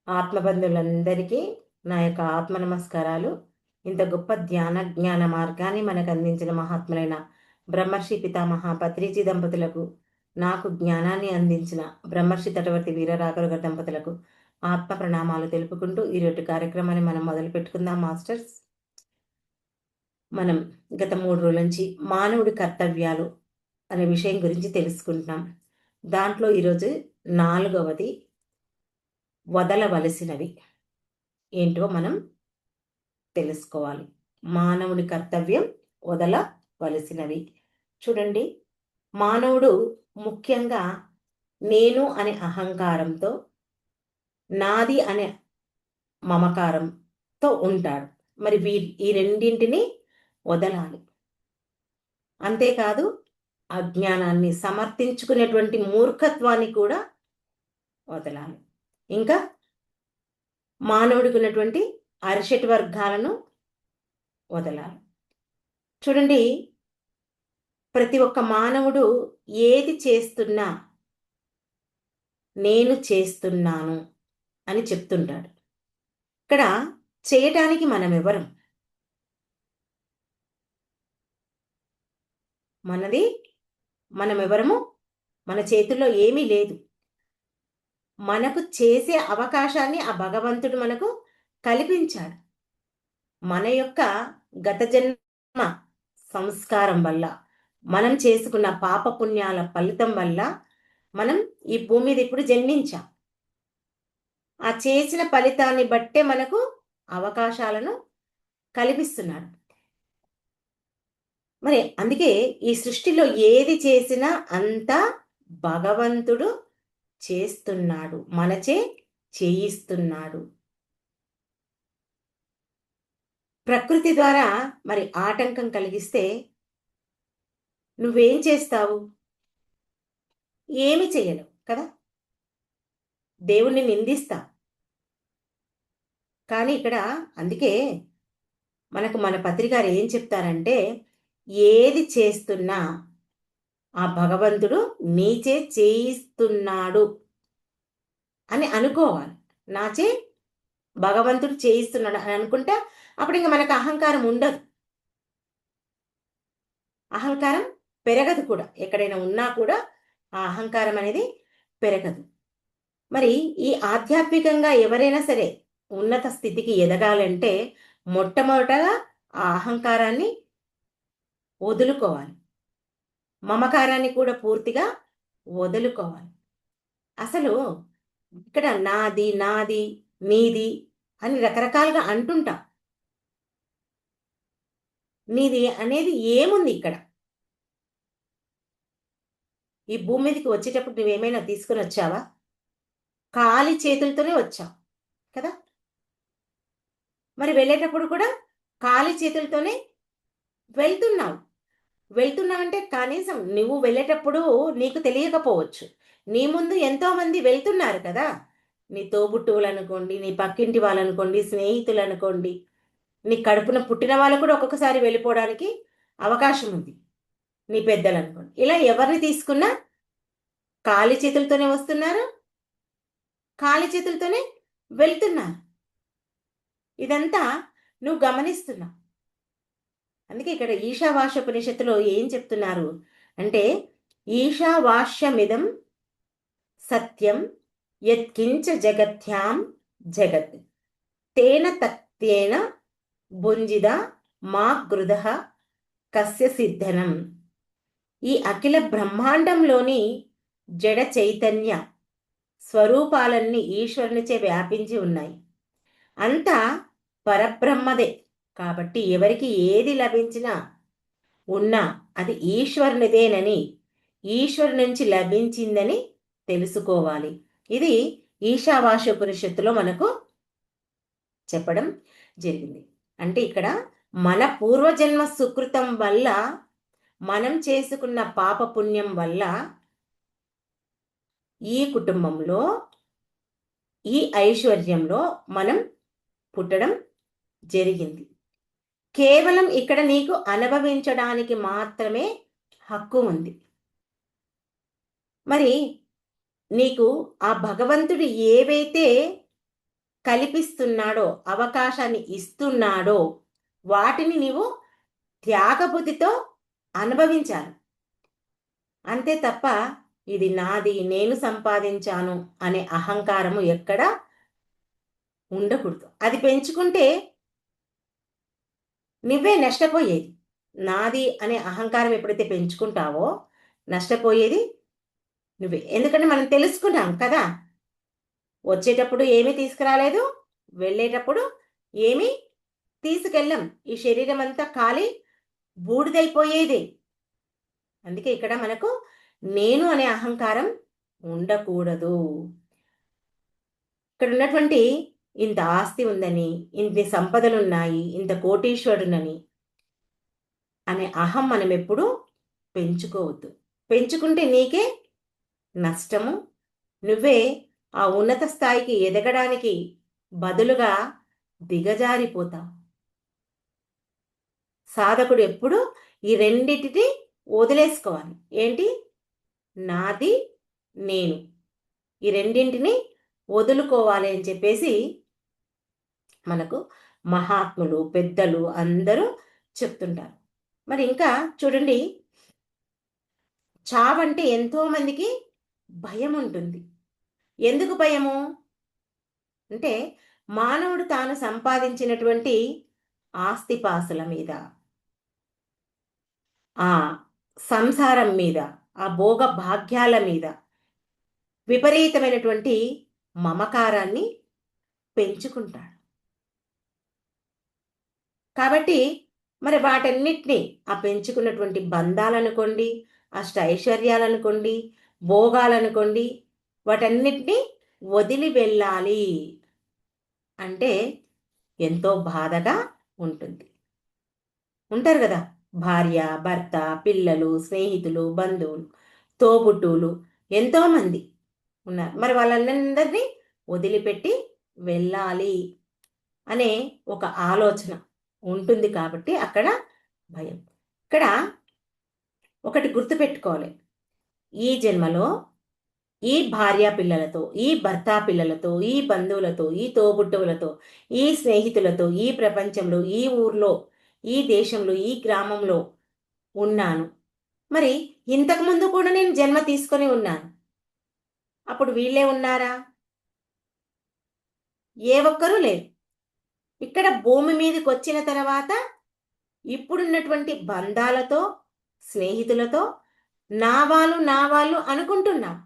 ఆత్మబంధువులందరికీ నా యొక్క ఆత్మ నమస్కారాలు. ఇంత గొప్ప జ్ఞాన మార్గాన్ని మనకు అందించిన మహాత్ములైన బ్రహ్మర్షి పితామహ పత్రిజీ దంపతులకు, నాకు జ్ఞానాన్ని అందించిన బ్రహ్మర్షి తటవర్తి వీరరాఘవ దంపతులకు ఆత్మ ప్రణామాలు తెలుపుకుంటూ ఈరోజు కార్యక్రమాన్ని మనం మొదలు పెట్టుకుందాం మాస్టర్స్. మనం గత 3 రోజుల నుంచి మానవుడి కర్తవ్యాలు అనే విషయం గురించి తెలుసుకుంటున్నాం. దాంట్లో ఈరోజు 4వది వదలవలసినవి ఏంటో మనం తెలుసుకోవాలి. మానవుడి కర్తవ్యం వదలవలసినవి. చూడండి, మానవుడు ముఖ్యంగా నేను అనే అహంకారంతో, నాది అనే మమకారంతో ఉంటాడు. మరి ఈ రెండింటిని వదలాలి. అంతేకాదు, అజ్ఞానాన్ని సమర్థించుకునేటువంటి మూర్ఖత్వాన్ని కూడా వదలాలి. ఇంకా మానవుడికి ఉన్నటువంటి అరిషట్ వర్గాలను వదలాలి. చూడండి, ప్రతి ఒక్క మానవుడు ఏది చేస్తున్నా నేను చేస్తున్నాను అని చెప్తుంటాడు. ఇక్కడ చేయటానికి మనం ఎవరం? మనమెవరము? మన చేతుల్లో ఏమీ లేదు. మనకు చేసే అవకాశాన్ని ఆ భగవంతుడు మనకు కల్పించాడు. మన యొక్క గత జన్మ సంస్కారం వల్ల, మనం చేసుకున్న పాపపుణ్యాల ఫలితం వల్ల మనం ఈ భూమి మీద ఇప్పుడు జన్మించాం. ఆ చేసిన ఫలితాన్ని బట్టే మనకు అవకాశాలను కల్పిస్తున్నాడు. మరి అందుకే ఈ సృష్టిలో ఏది చేసినా అంతా భగవంతుడు చేస్తున్నాడు, మనచే చేయిస్తున్నాడు. ప్రకృతి ద్వారా మరి ఆటంకం కలిగిస్తే నువ్వేం చేస్తావు? ఏమి చేయలేవు కదా. దేవుణ్ణి నిందిస్తా. కానీ ఇక్కడ అందుకే మనకు మన పత్రికారు ఏం చెప్తారంటే, ఏది చేస్తున్నా ఆ భగవంతుడు నీచే చేయిస్తున్నాడు అని అనుకోవాలి. నాచే భగవంతుడు చేయిస్తున్నాడు అని అనుకుంటే అప్పుడు ఇంకా మనకు అహంకారం ఉండదు. అహంకారం పెరగదు కూడా. ఎక్కడైనా ఉన్నా కూడా ఆ అహంకారం అనేది పెరగదు. మరి ఈ ఆధ్యాత్మికంగా ఎవరైనా సరే ఉన్నత స్థితికి ఎదగాలంటే మొట్టమొదటగా ఆ అహంకారాన్ని వదులుకోవాలి. మమకారాన్ని కూడా పూర్తిగా వదులుకోవాలి. అసలు ఇక్కడ నాది నాది నీది అని రకరకాలుగా అంటుంటాం. నీది అనేది ఏముంది ఇక్కడ? ఈ భూమి మీదకి వచ్చేటప్పుడు నువ్వేమైనా తీసుకుని వచ్చావా? ఖాళీ చేతులతోనే వచ్చావు కదా. మరి వెళ్ళేటప్పుడు కూడా ఖాళీ చేతులతోనే వెళ్తున్నావు. వెళ్తున్నావంటే కనీసం నువ్వు వెళ్ళేటప్పుడు నీకు తెలియకపోవచ్చు, నీ ముందు ఎంతో మంది వెళ్తున్నారు కదా. నీ తోబుట్టువులు అనుకోండి, నీ పక్కింటి వాళ్ళు అనుకోండి, స్నేహితులు అనుకోండి, నీ కడుపున పుట్టిన వాళ్ళు కూడా ఒక్కొక్కసారి వెళ్ళిపోవడానికి అవకాశం ఉంది. నీ పెద్దలు అనుకోండి. ఇలా ఎవరిని తీసుకున్నా ఖాళీ చేతులతోనే వస్తున్నారు, ఖాళీ చేతులతోనే వెళ్తున్నారు. ఇదంతా నువ్వు గమనిస్తున్నావు. అందుకే ఇక్కడ ఈశావాస్యోపనిషత్తులో ఏం చెప్తున్నారు అంటే, ఈశావాస్యమిదం సత్యం యత్కించ జగత్యాం జగత్ తేన తత్యేన భుంజిద మా గృధ కస్య సిద్ధనం. ఈ అఖిల బ్రహ్మాండంలోని జడ చైతన్య స్వరూపాలన్నీ ఈశ్వరునిచే వ్యాపించి ఉన్నాయి. అంతా పరబ్రహ్మదే. కాబట్టి ఎవరికి ఏది లభించినా ఉన్నా అది ఈశ్వరునిదేనని, ఈశ్వరు నుంచి లభించిందని తెలుసుకోవాలి. ఇది ఈశావాస్యోపనిషత్తులో మనకు చెప్పడం జరిగింది. అంటే ఇక్కడ మన పూర్వజన్మ సుకృతం వల్ల, మనం చేసుకున్న పాపపుణ్యం వల్ల ఈ కుటుంబంలో ఈ ఐశ్వర్యంలో మనం పుట్టడం జరిగింది. కేవలం ఇక్కడ నీకు అనుభవించడానికి మాత్రమే హక్కు ఉంది. మరి నీకు ఆ భగవంతుడు ఏవైతే కల్పిస్తున్నాడో, అవకాశాన్ని ఇస్తున్నాడో వాటిని నీవు త్యాగబుద్ధితో అనుభవించాలి. అంతే తప్ప ఇది నాది, నేను సంపాదించాను అనే అహంకారము ఎక్కడ ఉండకూడదు. అది పెంచుకుంటే నువ్వే నష్టపోయేది. నాది అనే అహంకారం ఎప్పుడైతే పెంచుకుంటావో నష్టపోయేది నువ్వే. ఎందుకంటే మనం తెలుసుకున్నాం కదా, వచ్చేటప్పుడు ఏమీ తీసుకురాలేదు, వెళ్ళేటప్పుడు ఏమీ తీసుకెళ్ళం. ఈ శరీరం అంతా ఖాళీ బూడిదైపోయేది. అందుకే ఇక్కడ మనకు నేను అనే అహంకారం ఉండకూడదు. ఇక్కడ ఉన్నటువంటి ఇంత ఆస్తి ఉందని, ఇన్ని సంపదలున్నాయి, ఇంత కోటీశ్వరునని అనే అహం మనం ఎప్పుడూ పెంచుకోవద్దు. పెంచుకుంటే నీకే నష్టము. నువ్వే ఆ ఉన్నత స్థాయికి ఎదగడానికి బదులుగా దిగజారిపోతావు. సాధకుడు ఎప్పుడు ఈ రెండిటిని వదిలేసుకోవాలి. ఏంటి? నాది, నేను. ఈ రెండింటిని వదులుకోవాలి అని చెప్పేసి మనకు మహాత్ములు, పెద్దలు అందరూ చెప్తుంటారు. మరి ఇంకా చూడండి, చావంటే ఎంతో మందికి భయం ఉంటుంది. ఎందుకు భయము అంటే మానవుడు తాను సంపాదించినటువంటి ఆస్తిపాస్తుల మీద, ఆ సంసారం మీద, ఆ భోగ భాగ్యాల మీద విపరీతమైనటువంటి మమకారాన్ని పెంచుకుంటాడు. కాబట్టి మరి వాటన్నిటినీ, ఆ పెంచుకున్నటువంటి బంధాలనుకోండి, ఐశ్వర్యాలనుకోండి, భోగాలనుకోండి, వాటన్నిటినీ వదిలి వెళ్ళాలి అంటే ఎంతో బాధగా ఉంటుంది. ఉంటారు కదా, భార్య, భర్త, పిల్లలు, స్నేహితులు, బంధువులు, తోబుట్టువులు ఎంతోమంది ఉన్నారు. మరి వాళ్ళందరినీ వదిలిపెట్టి వెళ్ళాలి అనే ఒక ఆలోచన ఉంటుంది కాబట్టి అక్కడ భయం. ఇక్కడ ఒకటి గుర్తుపెట్టుకోవాలి, ఈ జన్మలో ఈ భార్య పిల్లలతో, ఈ భర్త పిల్లలతో, ఈ బంధువులతో, ఈ తోబుట్టువులతో, ఈ స్నేహితులతో, ఈ ప్రపంచంలో, ఈ ఊర్లో, ఈ దేశంలో, ఈ గ్రామంలో ఉన్నాను. మరి ఇంతకుముందు కూడా నేను జన్మ తీసుకొని ఉన్నాను. అప్పుడు వీళ్ళే ఉన్నారా? ఏ ఒక్కరూ లేరు. ఇక్కడ భూమి మీదకి వచ్చిన తర్వాత ఇప్పుడున్నటువంటి బంధాలతో, స్నేహితులతో నా వాళ్ళు అనుకుంటున్నాం.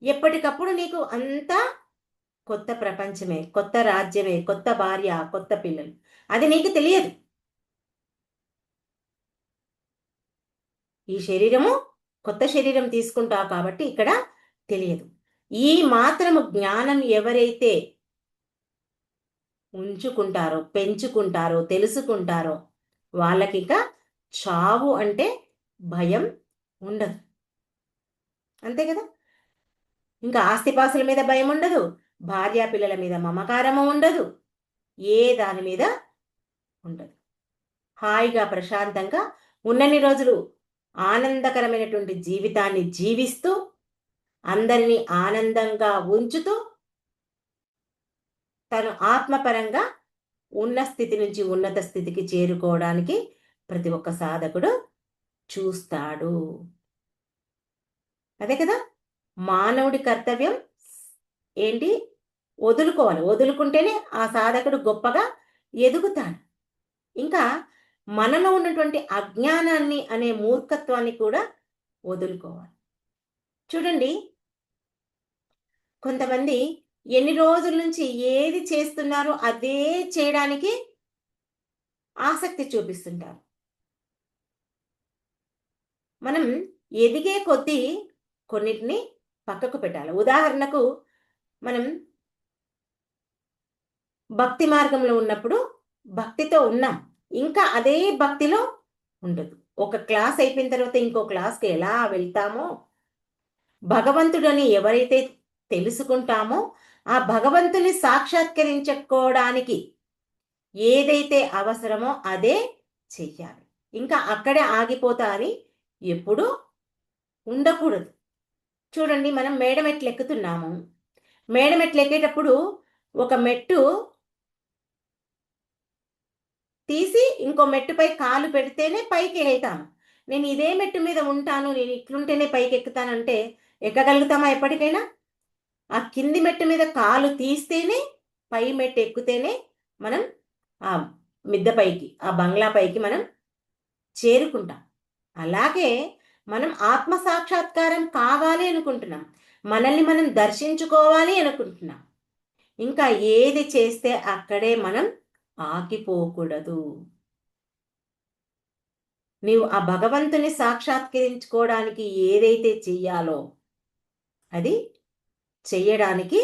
ఎప్పటికప్పుడు నీకు అంతా కొత్త ప్రపంచమే, కొత్త రాజ్యమే, కొత్త భార్య, కొత్త పిల్లలు. అది నీకు తెలియదు. ఈ శరీరము కొత్త శరీరం తీసుకుంటావు కాబట్టి ఇక్కడ తెలియదు. ఈ మాత్రము జ్ఞానం ఎవరైతే ఉంచుకుంటారో, పెంచుకుంటారో, తెలుసుకుంటారో వాళ్ళకి ఇక చావు అంటే భయం ఉండదు. అంతే కదా. ఇంకా ఆస్తిపాస్తుల మీద భయం ఉండదు, భార్యా పిల్లల మీద మమకారము ఉండదు, ఏ దాని మీద ఉండదు. హాయిగా ప్రశాంతంగా ఉన్నన్ని రోజులు ఆనందకరమైనటువంటి జీవితాన్ని జీవిస్తూ అందరినీ ఆనందంగా ఉంచుతూ తను ఆత్మపరంగా ఉన్న స్థితి నుంచి ఉన్నత స్థితికి చేరుకోవడానికి ప్రతి ఒక్క సాధకుడు చూస్తాడు. అదే కదా మానవుడి కర్తవ్యం. ఏంటి? వదులుకోవాలి. వదులుకుంటేనే ఆ సాధకుడు గొప్పగా ఎదుగుతాడు. ఇంకా మనలో ఉన్నటువంటి అజ్ఞానాన్ని అనే మూర్ఖత్వాన్ని కూడా వదులుకోవాలి. చూడండి, కొంతమంది ఎన్ని రోజుల నుంచి ఏది చేస్తున్నారో అదే చేయడానికి ఆసక్తి చూపిస్తుంటారు. మనం ఎదిగే కొద్దీ కొన్నిటిని పక్కకు పెట్టాలి. ఉదాహరణకు మనం భక్తి మార్గంలో ఉన్నప్పుడు భక్తితో ఉన్నాం, ఇంకా అదే భక్తిలో ఉండదు. ఒక క్లాస్ అయిపోయిన తర్వాత ఇంకో క్లాస్కి ఎలా వెళ్తామో, భగవంతుడని ఎవరైతే తెలుసుకుంటామో ఆ భగవంతుని సాక్షాత్కరించుకోవడానికి ఏదైతే అవసరమో అదే చెయ్యాలి. ఇంకా అక్కడే ఆగిపోతా అని ఎప్పుడూ ఉండకూడదు. చూడండి, మనం మేడమెట్లు ఎక్కుతున్నాము. మేడమెట్లు ఎక్కేటప్పుడు ఒక మెట్టు తీసి ఇంకో మెట్టుపై కాలు పెడితేనే పైకి వెళ్తాము. నేను ఇదే మెట్టు మీద ఉంటాను, నేను ఇట్లుంటేనే పైకి ఎక్కుతానంటే ఎక్కగలుగుతామా ఎప్పటికైనా? ఆ కింది మెట్టు మీద కాలు తీస్తేనే పై మెట్టు ఎక్కుతేనే మనం ఆ మిద్దె పైకి, ఆ బంగ్లా పైకి మనం చేరుకుంటాం. అలాగే మనం ఆత్మ సాక్షాత్కారం కావాలి అనుకుంటున్నాం, మనల్ని మనం దర్శించుకోవాలి అనుకుంటున్నాం. ఇంకా ఏది చేస్తే అక్కడే మనం ఆగిపోకూడదు. నీవు ఆ భగవంతుని సాక్షాత్కరించుకోవడానికి ఏదైతే చెయ్యాలో అది చెయ్యడానికి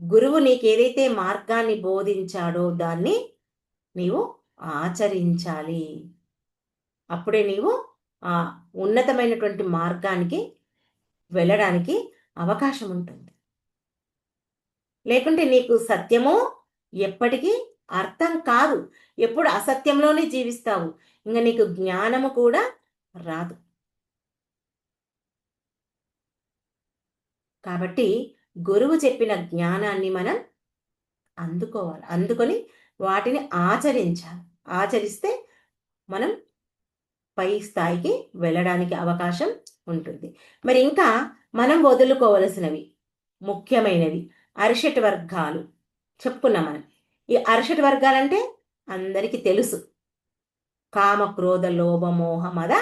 గురువు నీకేదైతే మార్గాన్ని బోధించాడో దాన్ని నీవు ఆచరించాలి. అప్పుడే నీవు ఆ ఉన్నతమైనటువంటి మార్గానికి వెళ్ళడానికి అవకాశం ఉంటుంది. లేకుంటే నీకు సత్యము ఎప్పటికీ అర్థం కాదు. ఎప్పుడు అసత్యంలోనే జీవిస్తావు. ఇంకా నీకు జ్ఞానము కూడా రాదు. కాబట్టి గురువు చెప్పిన జ్ఞానాన్ని మనం అందుకోవాలి. అందుకొని వాటిని ఆచరించాలి. ఆచరిస్తే మనం పై స్థాయికి వెళ్ళడానికి అవకాశం ఉంటుంది. మరి ఇంకా మనం వదులుకోవలసినవి ముఖ్యమైనవి అరిషట్ వర్గాలు చెప్పుకున్నాం మనం. ఈ అరిషట్ వర్గాలంటే అందరికీ తెలుసు. కామ, క్రోధ, లోభ, మోహ, మద,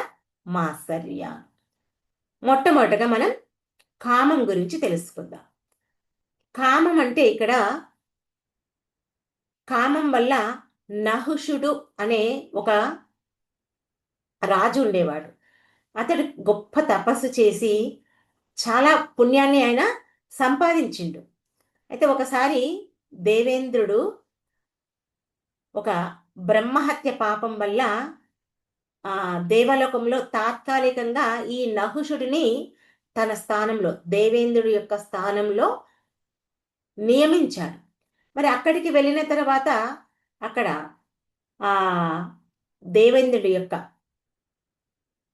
మాత్సర్య. మొట్టమొదటగా మనం కామం గురించి తెలుసుకుందాం. కామం అంటే ఇక్కడ కామం వల్ల నహుషుడు అనే ఒక రాజు ఉండేవాడు. అతడు గొప్ప తపస్సు చేసి చాలా పుణ్యాన్ని ఆయన సంపాదించిండు. అయితే ఒకసారి దేవేంద్రుడు ఒక బ్రహ్మహత్య పాపం వల్ల దేవలోకంలో తాత్కాలికంగా ఈ నహుషుడిని తన స్థానంలో, దేవేంద్రుడి యొక్క స్థానంలో నియమించాడు. మరి అక్కడికి వెళ్ళిన తర్వాత అక్కడ ఆ దేవేంద్రుడి యొక్క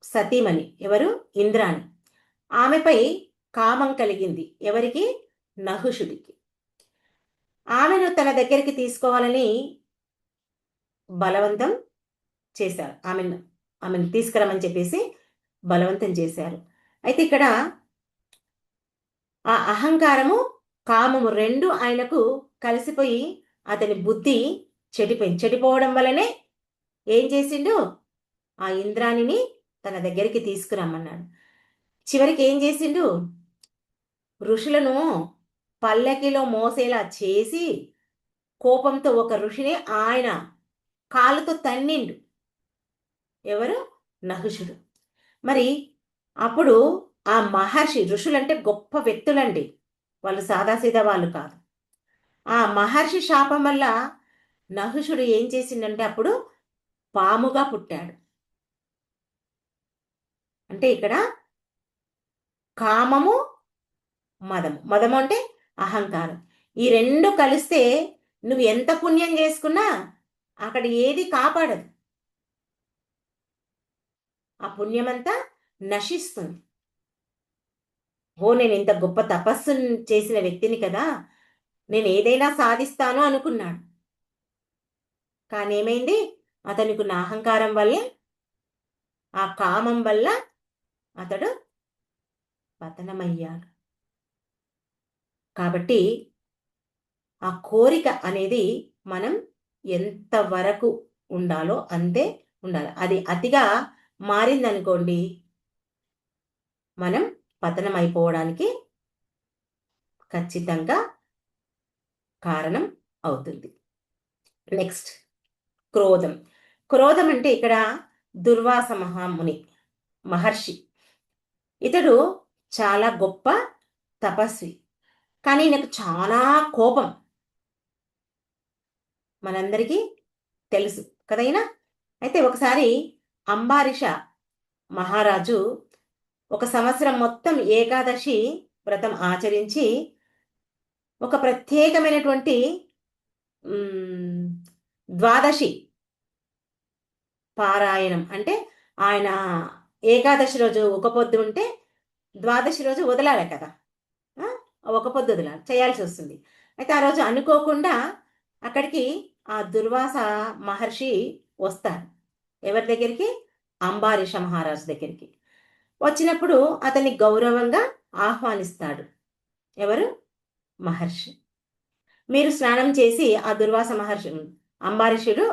సతీమణి ఎవరు? ఇంద్రాణి. ఆమెపై కామం కలిగింది. ఎవరికి? నహుషుడికి. ఆమెను తన దగ్గరికి తీసుకోవాలని బలవంతం చేశారు. ఆమెను తీసుకురమని చెప్పేసి బలవంతం చేశారు. అయితే ఇక్కడ ఆ అహంకారము, కామము రెండు ఆయనకు కలిసిపోయి అతని బుద్ధి చెడిపోయింది. చెడిపోవడం వల్లనే ఏం చేసిండు? ఆ ఇంద్రాణిని తన దగ్గరికి తీసుకురమ్మన్నాడు. చివరికి ఏం చేసిండు? ఋషులను పల్లకిలో మోసేలా చేసి కోపంతో ఒక ఋషిని ఆయన కాలుతో తన్నిండు. ఎవరు? నహుషుడు. మరి అప్పుడు ఆ మహర్షి, ఋషులంటే గొప్ప వ్యక్తులండి, వాళ్ళు సాదాసీదా వాళ్ళు కాదు. ఆ మహర్షి శాపం వల్ల నహుషుడు ఏం చేసిండంటే అప్పుడు పాముగా పుట్టాడు. అంటే ఇక్కడ కామము, మదము. మదము అంటే అహంకారం. ఈ రెండు కలిస్తే నువ్వు ఎంత పుణ్యం చేసుకున్నా అక్కడ ఏది కాపాడదు. ఆ పుణ్యమంతా నశిస్తుంది. నేను ఇంత గొప్ప తపస్సు చేసిన వ్యక్తిని కదా, నేను ఏదైనా సాధిస్తాను అనుకున్నాడు. కానీ ఏమైంది? అతనికి నా అహంకారం వల్ల, ఆ కామం వల్ల అతడు పతనమయ్యాడు. కాబట్టి ఆ కోరిక అనేది మనం ఎంతవరకు ఉండాలో అంతే ఉండాలి. అది అతిగా మారిందనుకోండి, మనం పతనం అయిపోవడానికి ఖచ్చితంగా కారణం అవుతుంది. నెక్స్ట్ క్రోధం. క్రోధం అంటే ఇక్కడ దుర్వాస మహర్షి. ఇతడు చాలా గొప్ప తపస్వి, కానీ నాకు చాలా కోపం. మనందరికీ తెలుసు కదైనా. అయితే ఒకసారి అంబారీష మహారాజు ఒక సంవత్సరం మొత్తం ఏకాదశి వ్రతం ఆచరించి ఒక ప్రత్యేకమైనటువంటి ద్వాదశి పారాయణం, అంటే ఆయన ఏకాదశి రోజు ఒక పొద్దు ఉంటే ద్వాదశి రోజు వదలాలి కదా, ఒక పొద్దు వదలాలి, చేయాల్సి వస్తుంది. అయితే ఆ రోజు అనుకోకుండా అక్కడికి ఆ దుర్వాస మహర్షి వస్తాడు. ఎవరి దగ్గరికి? అంబారీష మహారాజు దగ్గరికి. వచ్చినప్పుడు అతన్ని గౌరవంగా ఆహ్వానిస్తాడు. ఎవరు? మహర్షి. మీరు స్నానం చేసి ఆ దుర్వాస మహర్షి అంబారీషుడు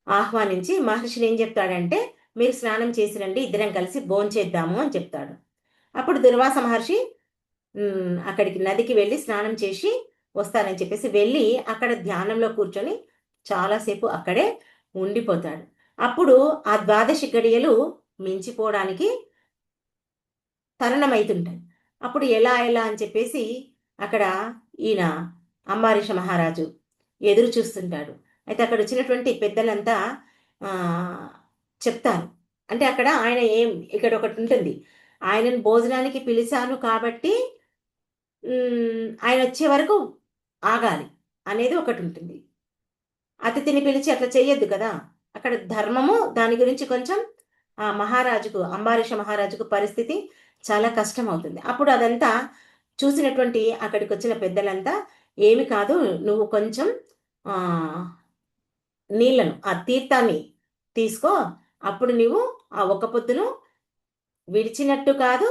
ఆహ్వానించి మహర్షిని ఏం చెప్తాడంటే, మీరు స్నానం చేసి రండి, ఇద్దరం కలిసి భోంచేద్దాము అని చెప్తాడు. అప్పుడు దుర్వాస మహర్షి అక్కడికి నదికి వెళ్ళి స్నానం చేసి వస్తానని చెప్పేసి వెళ్ళి అక్కడ ధ్యానంలో కూర్చొని చాలాసేపు అక్కడే ఉండిపోతాడు. అప్పుడు ఆ ద్వాదశి గడియలు మించిపోవడానికి తరుణమైతుంటాయి. అప్పుడు ఎలా ఎలా అని చెప్పేసి అక్కడ ఈయన అంబారీష మహారాజు ఎదురు చూస్తుంటాడు. అయితే అక్కడ వచ్చినటువంటి పెద్దలంతా ఆ, చెప్తారు. అంటే అక్కడ ఆయన ఇక్కడ ఒకటి ఉంటుంది. ఆయనను భోజనానికి పిలిచాను కాబట్టి ఆయన వచ్చే వరకు ఆగాలి అనేది ఒకటి ఉంటుంది. అతిథిని పిలిచి అట్లా చెయ్యొద్దు కదా. అక్కడ ధర్మము దాని గురించి కొంచెం ఆ మహారాజుకు అంబారీష మహారాజుకు పరిస్థితి చాలా కష్టం అవుతుంది. అప్పుడు అదంతా చూసినటువంటి అక్కడికి వచ్చిన పెద్దలంతా ఏమి కాదు, నువ్వు కొంచెం ఆ నీళ్లను ఆ తీర్థాన్ని తీసుకో, అప్పుడు నువ్వు ఆ ఒక్క పొద్దును విడిచినట్టు కాదు,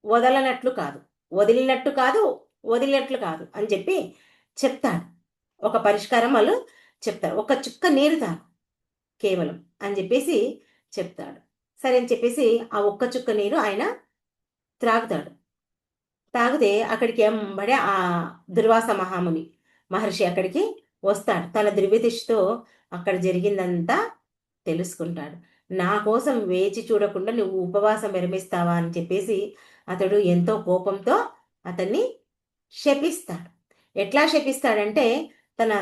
వదలనట్లు కాదు, వదిలినట్టు కాదు, వదిలినట్లు కాదు అని చెప్పి చెప్తాడు. ఒక పరిష్కారం వాళ్ళు చెప్తారు. ఒక చుక్క నీరు తాగు కేవలం అని చెప్పేసి చెప్తాడు. సరే అని చెప్పేసి ఆ ఒక్క చుక్క నీరు ఆయన త్రాగుతాడు. తాగితే అక్కడికి ఎంబడే ఆ దుర్వాస మహాముని మహర్షి అక్కడికి వస్తాడు. తన దివ్యదృష్టితో అక్కడ జరిగిందంతా తెలుసుకుంటాడు. నా కోసం వేచి చూడకుండా నువ్వు ఉపవాసం విరమిస్తావా అని చెప్పేసి అతడు ఎంతో కోపంతో అతన్ని శపిస్తాడు. ఎట్లా శపిస్తాడంటే తన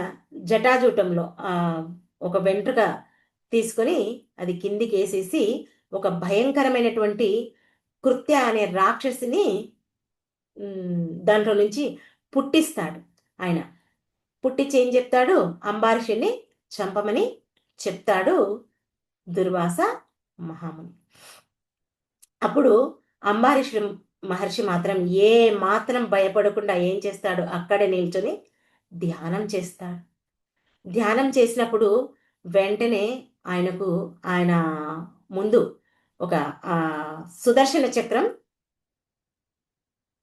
జటాజూటంలో ఒక వెంట్రుక తీసుకొని అది కిందికి వేసేసి ఒక భయంకరమైనటువంటి కృత్య అనే రాక్షసిని దాంట్లో నుంచి పుట్టిస్తాడు. ఆయన పుట్టించి ఏం చెప్తాడు? అంబారీషుని చంపమని చెప్తాడు దుర్వాస మహాముని. అప్పుడు అంబారీషుడు మహర్షి మాత్రం ఏ మాత్రం భయపడకుండా ఏం చేస్తాడు? అక్కడే నిల్చొని ధ్యానం చేస్తాడు. ధ్యానం చేసినప్పుడు వెంటనే ఆయన ముందు ఒక సుదర్శన చక్రం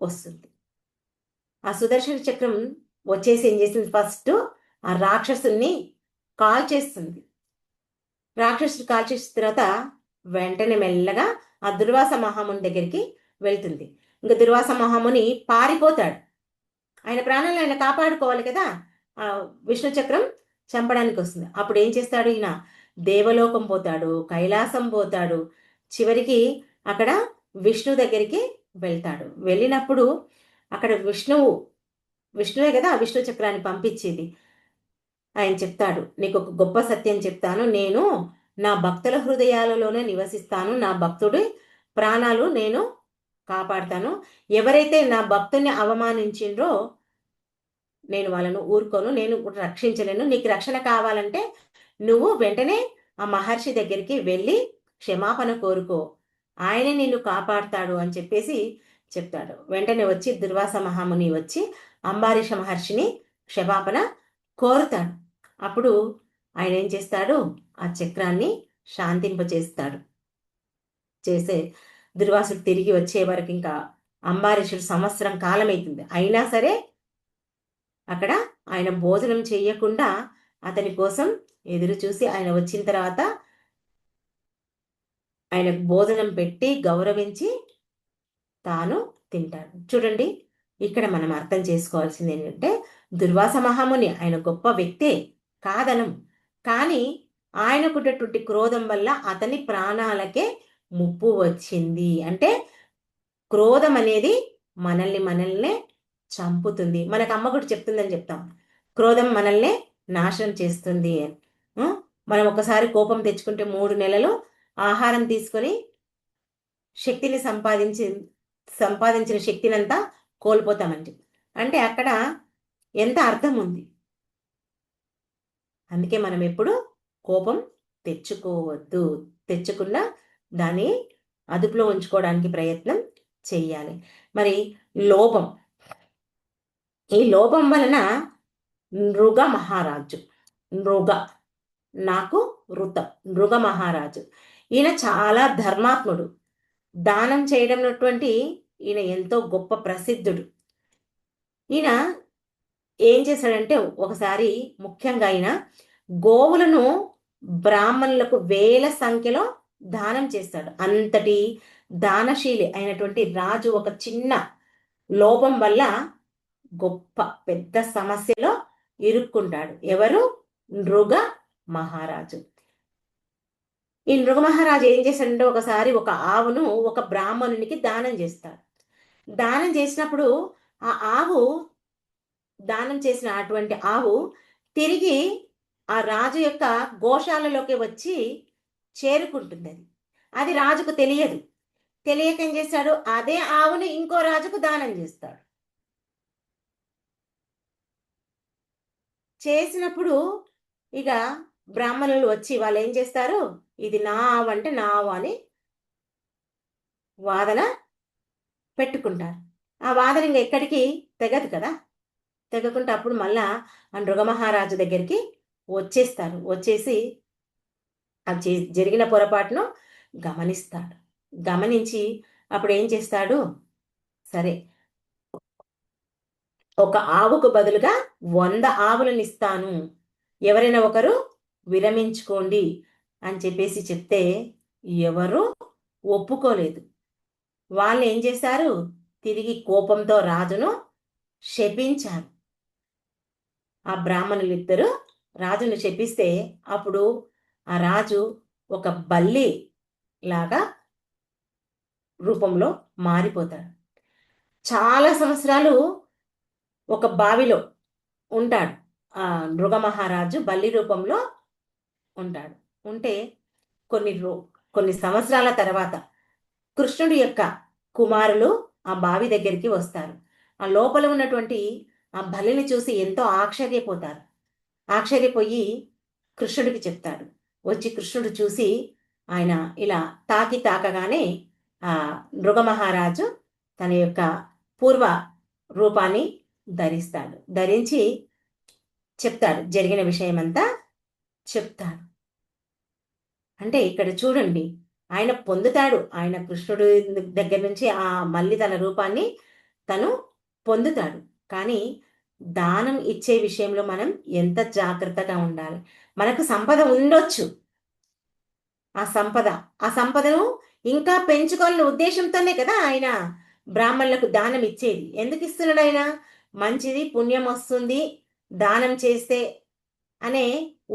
వస్తుంది. ఆ సుదర్శన చక్రం వచ్చేసి ఏం చేసింది? ఫస్ట్ ఆ రాక్షసుని కాల్ చేస్తుంది. రాక్షసుడు కాల్ చేసిన తర్వాత వెంటనే మెల్లగా ఆ దుర్వాస మహాముని దగ్గరికి వెళ్తుంది. ఇంకా దుర్వాస మహాముని పారిపోతాడు. ఆయన ప్రాణాలను ఆయన కాపాడుకోవాలి కదా. ఆ విష్ణు చక్రం చంపడానికి వస్తుంది. అప్పుడు ఏం చేస్తాడు? ఈయన దేవలోకం పోతాడు, కైలాసం పోతాడు, చివరికి అక్కడ విష్ణు దగ్గరికి వెళ్తాడు. వెళ్ళినప్పుడు అక్కడ విష్ణువే కదా విష్ణు చక్రాన్ని పంపించేది. ఆయన చెప్తాడు, నీకు ఒక గొప్ప సత్యం చెప్తాను, నేను నా భక్తుల హృదయాలలోనే నివసిస్తాను, నా భక్తుడి ప్రాణాలు నేను కాపాడుతాను, ఎవరైతే నా భక్తుని అవమానించిండ్రో నేను వాళ్ళను ఊరుకోను, నేను రక్షించలేను, నీకు రక్షణ కావాలంటే నువ్వు వెంటనే ఆ మహర్షి దగ్గరికి వెళ్ళి క్షమాపణ కోరుకో, ఆయనే నిన్ను కాపాడుతాడు అని చెప్పేసి చెప్తాడు. వెంటనే వచ్చి దుర్వాస మహాముని వచ్చి అంబారీష మహర్షిని క్షమాపణ కోరుతాడు. అప్పుడు ఆయన ఏం చేస్తాడు? ఆ చక్రాన్ని శాంతింపచేస్తాడు. చేసే దుర్వాసుడు తిరిగి వచ్చే వరకు ఇంకా అంబారీషుడు సంవత్సరం కాలమైతుంది. అయినా సరే అక్కడ ఆయన భోజనం చేయకుండా అతని కోసం ఎదురు చూసి ఆయన వచ్చిన తర్వాత ఆయనకు భోజనం పెట్టి గౌరవించి తాను తింటాడు. చూడండి, ఇక్కడ మనం అర్థం చేసుకోవాల్సింది ఏంటంటే దుర్వాస మహాముని ఆయన గొప్ప వ్యక్తే కాదనం, కానీ ఆయనకున్నటువంటి క్రోధం వల్ల అతని ప్రాణాలకే ముప్పు వచ్చింది. అంటే క్రోధం అనేది మనల్నే చంపుతుంది. మనకు అమ్మ కూడా చెప్తుందని చెప్తాం, క్రోధం మనల్నే నాశనం చేస్తుంది అని. మనం ఒకసారి కోపం తెచ్చుకుంటే 3 నెలలు ఆహారం తీసుకొని శక్తిని సంపాదించిన శక్తినంతా కోల్పోతామండి. అంటే అక్కడ ఎంత అర్థం ఉంది. అందుకే మనం ఎప్పుడు కోపం తెచ్చుకోవద్దు. తెచ్చుకున్న దాన్ని అదుపులో ఉంచుకోవడానికి ప్రయత్నం చెయ్యాలి. మరి లోభం ఈ లోపం వలన నృగ మహారాజు, నృగ నాకు ఋత, నృగ మహారాజు, ఈయన చాలా ధర్మాత్ముడు, దానం చేయడంటువంటి ఈయన ఎంతో గొప్ప ప్రసిద్ధుడు. ఈయన ఏం చేశాడంటే ఒకసారి ముఖ్యంగా ఆయన గోవులను బ్రాహ్మణులకు వేల సంఖ్యలో దానం చేస్తాడు. అంతటి దానశీలి అయినటువంటి రాజు ఒక చిన్న లోపం వల్ల గొప్ప పెద్ద సమస్యలో ఇరుక్కుంటాడు. ఎవరు? నృగ మహారాజు. ఈ నృగ మహారాజు ఏం చేశాడంటే ఒకసారి ఒక ఆవును ఒక బ్రాహ్మణునికి దానం చేస్తాడు. దానం చేసినప్పుడు ఆ ఆవు, దానం చేసిన అటువంటి ఆవు తిరిగి ఆ రాజు యొక్క గోశాలలోకి వచ్చి చేరుకుంటుంది. అది రాజుకు తెలియదు. తెలియక ఏం చేస్తాడు, అదే ఆవుని ఇంకో రాజుకు దానం చేస్తాడు. చేసినప్పుడు ఇక బ్రాహ్మణులు వచ్చి వాళ్ళు ఏం చేస్తారు, ఇది నా ఆవు అంటే నా ఆవు అని వాదన పెట్టుకుంటారు. ఆ వాదన ఇంకా ఎక్కడికి తెగదు కదా. తెగకుండా అప్పుడు మళ్ళా ఆ నృగమహారాజు దగ్గరికి వచ్చేస్తారు. వచ్చేసి ఆ జరిగిన పొరపాటును గమనిస్తాడు. గమనించి అప్పుడు ఏం చేస్తాడు, సరే ఒక ఆవుకు బదులుగా 100 ఆవులను ఇస్తాను, ఎవరైనా ఒకరు విరమించుకోండి అని చెప్పేసి చెప్తే ఎవరు ఒప్పుకోలేదు. వాళ్ళు ఏం చేశారు, తిరిగి కోపంతో రాజును శపించారు. ఆ బ్రాహ్మణులు ఇద్దరు రాజును శపిస్తే అప్పుడు ఆ రాజు ఒక బల్లి లాగా రూపంలో మారిపోతాడు. చాలా సంవత్సరాలు ఒక బావిలో ఉంటాడు. ఆ నృగమహారాజు బల్లి రూపంలో ఉంటాడు. ఉంటే కొన్ని సంవత్సరాల తర్వాత కృష్ణుడి యొక్క కుమారులు ఆ బావి దగ్గరికి వస్తారు. ఆ లోపల ఉన్నటువంటి ఆ బలిని చూసి ఎంతో ఆశ్చర్యపోతారు. ఆశ్చర్యపోయి కృష్ణుడికి చెప్తాడు. వచ్చి కృష్ణుడు చూసి ఆయన ఇలా తాకగానే ఆ నృగమహారాజు తన యొక్క పూర్వ రూపాన్ని ధరిస్తాడు. ధరించి చెప్తాడు, జరిగిన విషయమంతా చెప్తాడు. అంటే ఇక్కడ చూడండి, ఆయన పొందుతాడు, ఆయన కృష్ణుడి దగ్గర నుంచి ఆ మళ్ళీ తన రూపాన్ని తను పొందుతాడు. కానీ దానం ఇచ్చే విషయంలో మనం ఎంత జాగ్రత్తగా ఉండాలి. మనకు సంపద ఉండొచ్చు, ఆ సంపదను ఇంకా పెంచుకోవాలనే ఉద్దేశంతోనే కదా ఆయన బ్రాహ్మణులకు దానం ఇచ్చేది. ఎందుకు ఇస్తున్నాడు ఆయన? మంచిది, పుణ్యం వస్తుంది దానం చేస్తే అనే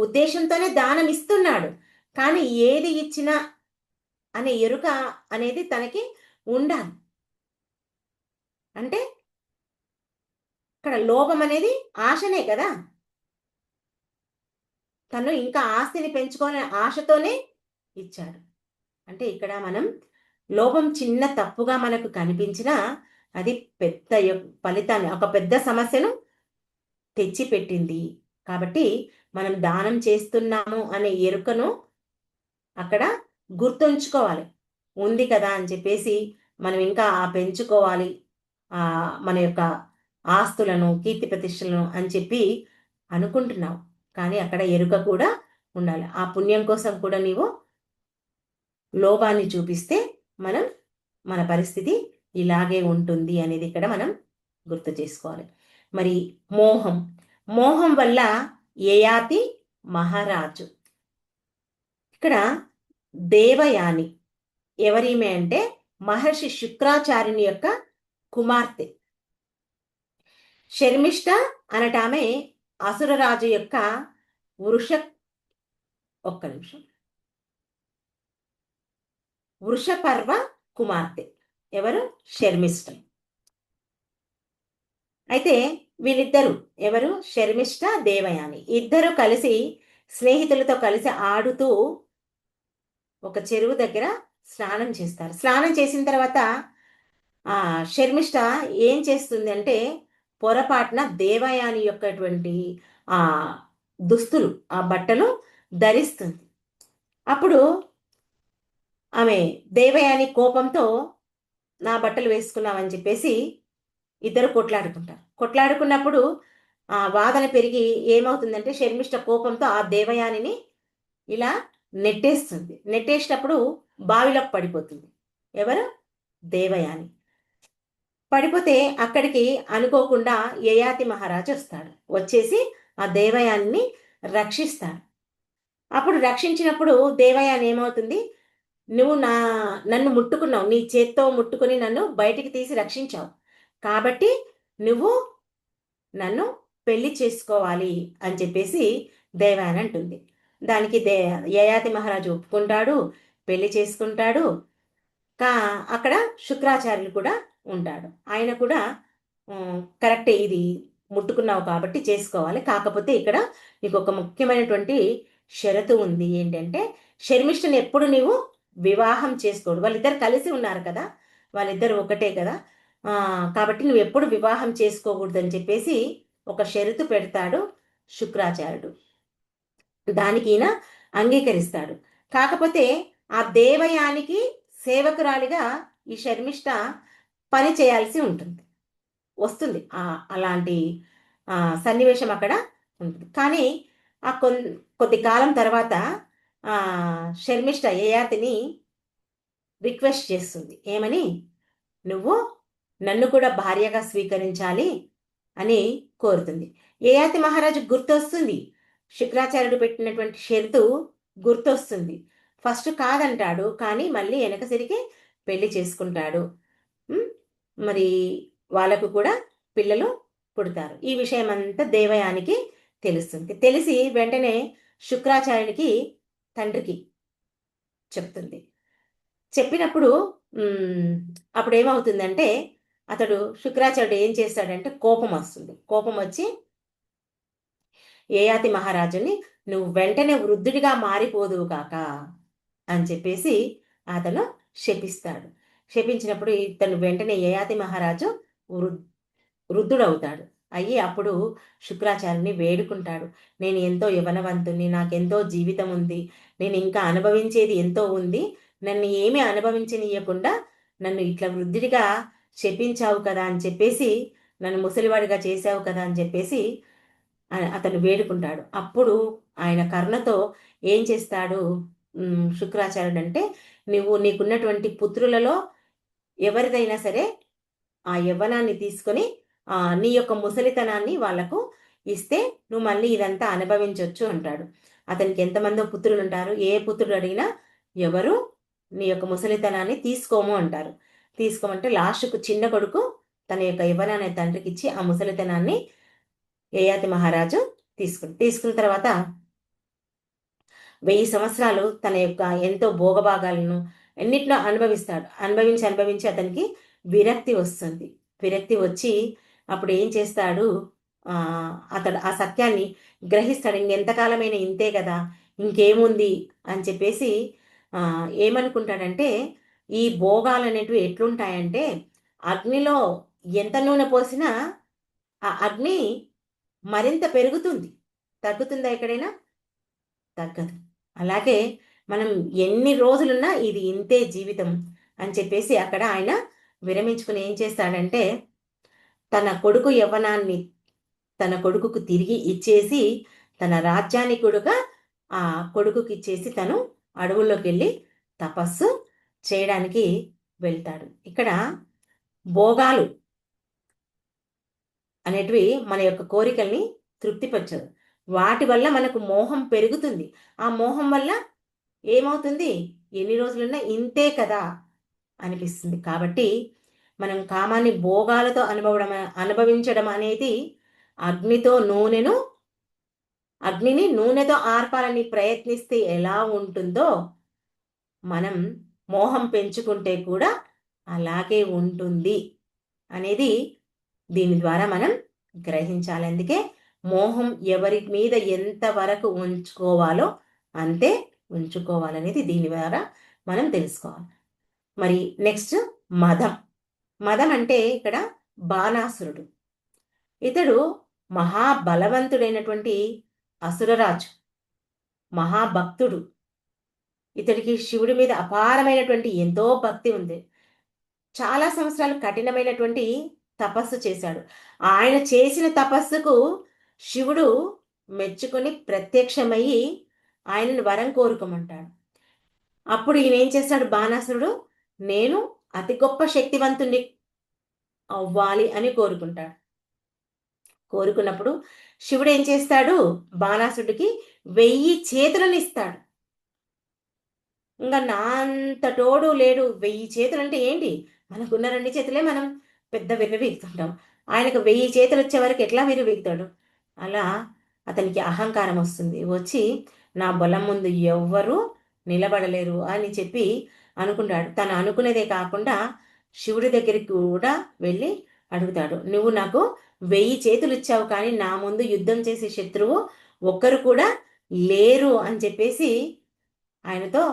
ఉద్దేశంతోనే దానం ఇస్తున్నాడు. కానీ ఏది ఇచ్చినా అనే ఎరుక అనేది తనకి ఉండాలి. అంటే ఇక్కడ లోభం అనేది ఆశనే కదా. తను ఇంకా ఆస్తిని పెంచుకోవాలనే ఆశతోనే ఇచ్చాడు. అంటే ఇక్కడ మనం లోభం చిన్న తప్పుగా మనకు కనిపించినా అది పెద్ద ఫలితాన్ని, ఒక పెద్ద సమస్యను తెచ్చిపెట్టింది. కాబట్టి మనం దానం చేస్తున్నాము అనే ఎరుకను అక్కడ గుర్తుంచుకోవాలి. ఉంది కదా అని చెప్పేసి మనం ఇంకా పెంచుకోవాలి మన యొక్క ఆస్తులను, కీర్తి ప్రతిష్టలను అని చెప్పి అనుకుంటున్నావు. కానీ అక్కడ ఎరుక కూడా ఉండాలి. ఆ పుణ్యం కోసం కూడా నీవు లోభాన్ని చూపిస్తే మన పరిస్థితి ఇలాగే ఉంటుంది అనేది ఇక్కడ మనం గుర్తు చేసుకోవాలి. మరి మోహం వల్ల యయాతి మహారాజు. ఇక్కడ దేవయాని ఎవరిమే అంటే మహర్షి శుక్రాచార్యుని యొక్క కుమార్తె. శర్మిష్ట అనటామే అసురరాజు యొక్క వృషపర్వ కుమార్తె. ఎవరు? శర్మిష్ట. అయితే వీళ్ళిద్దరు ఎవరు? శర్మిష్ట, దేవయాని ఇద్దరు కలిసి స్నేహితులతో కలిసి ఆడుతూ ఒక చెరువు దగ్గర స్నానం చేస్తారు. స్నానం చేసిన తర్వాత ఆ శర్మిష్ట ఏం చేస్తుంది అంటే పొరపాటున దేవయాని యొక్కటువంటి ఆ దుస్తులు, ఆ బట్టలు ధరిస్తుంది. అప్పుడు ఆమె దేవయాని కోపంతో నా బట్టలు వేసుకున్నావని చెప్పేసి ఇద్దరు కొట్లాడుకుంటారు. కొట్లాడుకున్నప్పుడు వాదన పెరిగి ఏమవుతుందంటే శర్మిష్ఠ కోపంతో ఆ దేవయానిని ఇలా నెట్టేస్తుంది. నెట్టేసినప్పుడు బావిలోకి పడిపోతుంది. ఎవరు? దేవయాని. పడిపోతే అక్కడికి అనుకోకుండా యయాతి మహారాజు వస్తాడు. వచ్చేసి ఆ దేవయాన్ని రక్షిస్తాడు. అప్పుడు రక్షించినప్పుడు దేవయాని ఏమవుతుంది, నువ్వు నన్ను ముట్టుకున్నావు, నీ చేత్తో ముట్టుకుని నన్ను బయటికి తీసి రక్షించావు, కాబట్టి నువ్వు నన్ను పెళ్లి చేసుకోవాలి అని చెప్పేసి దేవయాని అంటుంది. దానికి యయాతి మహారాజు ఒప్పుకుంటాడు, పెళ్లి చేసుకుంటాడు. కా అక్కడ శుక్రాచార్యులు కూడా ఉంటాడు. ఆయన కూడా కరెక్టే, ఇది ముట్టుకున్నావు కాబట్టి చేసుకోవాలి, కాకపోతే ఇక్కడ నీకు ఒక ముఖ్యమైనటువంటి షరతు ఉంది. ఏంటంటే శర్మిష్ఠని ఎప్పుడు నీవు వివాహం చేసుకోడు, వాళ్ళిద్దరు కలిసి ఉన్నారు కదా, వాళ్ళిద్దరు ఒకటే కదా, కాబట్టి నువ్వు ఎప్పుడు వివాహం చేసుకోకూడదని చెప్పేసి ఒక షరతు పెడతాడు శుక్రాచార్యుడు. దానికి ఈయన అంగీకరిస్తాడు. కాకపోతే ఆ దేవయానికి సేవకురాలిగా ఈ శర్మిష్ఠ పని చేయాల్సి ఉంటుంది, వస్తుంది అలాంటి సన్నివేశం అక్కడ ఉంటుంది. కానీ ఆ కొద్ది కాలం తర్వాత శర్మిష్ఠ యయాతిని రిక్వెస్ట్ చేస్తుంది. ఏమని? నువ్వు నన్ను కూడా భార్యగా స్వీకరించాలి అని కోరుతుంది. యయాతి మహారాజు గుర్తొస్తుంది, శుక్రాచార్యుడు పెట్టినటువంటి షరతు గుర్తొస్తుంది. ఫస్ట్ కాదంటాడు, కానీ మళ్ళీ వెనకసరికి పెళ్లి చేసుకుంటాడు. మరి వాళ్ళకు కూడా పిల్లలు పుడతారు. ఈ విషయం అంతా దేవయానికి తెలుస్తుంది. తెలిసి వెంటనే శుక్రాచార్యునికి తండ్రికి చెప్తుంది. చెప్పినప్పుడు అప్పుడు ఏమవుతుందంటే అతడు శుక్రాచార్యుడు ఏం చేస్తాడంటే కోపం వస్తుంది. కోపం వచ్చి యయాతి మహారాజుని నువ్వు వెంటనే వృద్ధుడిగా మారిపోదువు కాక అని చెప్పేసి అతను శపిస్తాడు. శపించినప్పుడు ఇతను వెంటనే యయాతి మహారాజు వృద్ధుడవుతాడు. అయ్యి అప్పుడు శుక్రాచార్యుని వేడుకుంటాడు. నేను ఎంతో యవనవంతుని, నాకెంతో జీవితం ఉంది, నేను ఇంకా అనుభవించేది ఎంతో ఉంది, నన్ను ఏమీ అనుభవించనీయకుండా నన్ను ఇట్లా వృద్ధుడిగా శపించావు కదా అని చెప్పేసి, నన్ను ముసలివాడిగా చేశావు కదా అని చెప్పేసి అతను వేడుకుంటాడు. అప్పుడు ఆయన కర్ణతో ఏం చేస్తాడు శుక్రాచార్యుడు అంటే, నీకున్నటువంటి పుత్రులలో ఎవరిదైనా సరే ఆ యవ్వనాన్ని తీసుకొని నీ యొక్క ముసలితనాన్ని వాళ్లకు ఇస్తే నువ్వు మళ్ళీ ఇదంతా అనుభవించవచ్చు అంటాడు. అతనికి ఎంతమందో పుత్రులు ఉంటారు, ఏ పుత్రుడు అడిగినా ఎవరు నీ యొక్క ముసలితనాన్ని తీసుకోము అంటారు. తీసుకోమంటే లాస్ట్కు చిన్న కొడుకు తన యొక్క యవ్వనాన్ని తండ్రికి ఇచ్చి ఆ ముసలితనాన్ని యయాతి మహారాజు తీసుకున్న తర్వాత 1000 సంవత్సరాలు తన యొక్క ఎంతో భోగభాగాలను ఎన్నిట్లో అనుభవిస్తాడు. అనుభవించి అతనికి విరక్తి వస్తుంది. విరక్తి వచ్చి అప్పుడు ఏం చేస్తాడు, అతడు ఆ సత్యాన్ని గ్రహిస్తాడు. ఇంకెంతకాలమైన ఇంతే కదా, ఇంకేముంది అని చెప్పేసి ఏమనుకుంటాడంటే, ఈ భోగాలు అనేటివి ఎట్లుంటాయంటే అగ్నిలో ఎంత నూనె పోసినా ఆ అగ్ని మరింత పెరుగుతుంది, తగ్గుతుందా ఎక్కడైనా? తగ్గదు. అలాగే మనం ఎన్ని రోజులున్నా ఇది ఇంతే జీవితం అని చెప్పేసి అక్కడ ఆయన విరమించుకుని ఏం చేస్తాడంటే తన కొడుకు యవ్వనాన్ని తన కొడుకుకు తిరిగి ఇచ్చేసి తన రాజ్యాన్ని కూడా ఆ కొడుకుకి ఇచ్చేసి తను అడవుల్లోకి వెళ్ళి తపస్సు చేయడానికి వెళ్తాడు. ఇక్కడ భోగాలు అనేటివి మన యొక్క కోరికల్ని తృప్తిపరచదు. వాటి వల్ల మనకు మోహం పెరుగుతుంది. ఆ మోహం వల్ల ఏమవుతుంది, ఎన్ని రోజులున్నా ఇంతే కదా అనిపిస్తుంది. కాబట్టి మనం కామాన్ని భోగాలతో అనుభవించడం అనేది అగ్నిని నూనెతో ఆర్పాలని ప్రయత్నిస్తే ఎలా ఉంటుందో మనం మోహం పెంచుకుంటే కూడా అలాగే ఉంటుంది అనేది దీని ద్వారా మనం గ్రహించాలి. అందుకే మోహం ఎవరి మీద ఎంతవరకు ఉంచుకోవాలో అంతే ఉంచుకోవాలనేది దీని ద్వారా మనం తెలుసుకోవాలి. మరి నెక్స్ట్ మదం. మదం అంటే ఇక్కడ బాణాసురుడు. ఇతడు మహాబలవంతుడైనటువంటి అసురరాజు, మహాభక్తుడు. ఇతడికి శివుడి మీద అపారమైనటువంటి ఎంతో భక్తి ఉంది. చాలా సంవత్సరాలు కఠినమైనటువంటి తపస్సు చేశాడు. ఆయన చేసిన తపస్సుకు శివుడు మెచ్చుకొని ప్రత్యక్షమయ్యి ఆయనను వరం కోరుకోమంటాడు. అప్పుడు ఈయన ఏం చేస్తాడు బాణాసురుడు, నేను అతి గొప్ప శక్తివంతుణ్ణి అవ్వాలి అని కోరుకుంటాడు. కోరుకున్నప్పుడు శివుడు ఏం చేస్తాడు, బాణాసుడికి 1000 చేతులను ఇస్తాడు. ఇంకా నా అంత తోడు లేడు. 1000 చేతులు అంటే ఏంటి, మనకున్న 2 చేతులే మనం పెద్ద విర్రవీగుతుంటాం. ఆయనకు 1000 చేతులు వచ్చే వరకు ఎట్లా విర్రవీగుతాడు. అలా అతనికి అహంకారం వస్తుంది. వచ్చి నా బలం ముందు ఎవ్వరూ నిలబడలేరు అని చెప్పి అనుకుంటాడు. తను అనుకునేదే కాకుండా శివుడి దగ్గరికి కూడా వెళ్ళి అడుగుతాడు, నువ్వు నాకు 1000 చేతులు ఇచ్చావు, కానీ నా ముందు యుద్ధం చేసే శత్రువు ఒక్కరు కూడా లేరు అని చెప్పేసి ఆయనతో